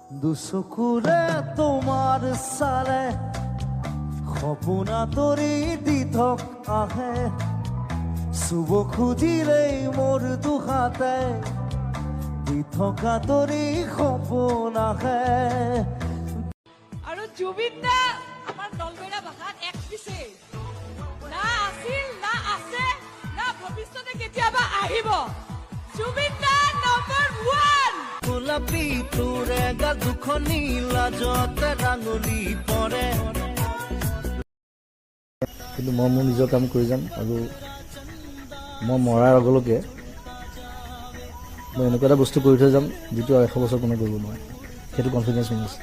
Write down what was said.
দুচকুৰে তোমাৰ চালে সপোনা তৰি দি থক আহে চুব খুজিলেই মোৰ দুহাতে দি থকা তৰি সপোন আহে। আৰু জুবিন দা আমাৰ নলবেৰা ভাষাত এক পিছে না আছিল না আছে না ভৱিষ্যতে কেতিয়াবা আহিব। জুবিন দা নম্বৰ 1। গোলাপী তোৰে গা দুখনি লাজতে ৰাঙলী পৰে। কিন্তু মই মোৰ নিজৰ কাম কৰি যাম আৰু মই মৰাৰ আগলৈকে মই এনেকুৱা এটা বস্তু কৰি থৈ যাম যিটো আৰু 100 বছৰ কোনে কৰিব নোৱাৰে। সেইটো কনফিডেঞ্চ মোৰ আছে।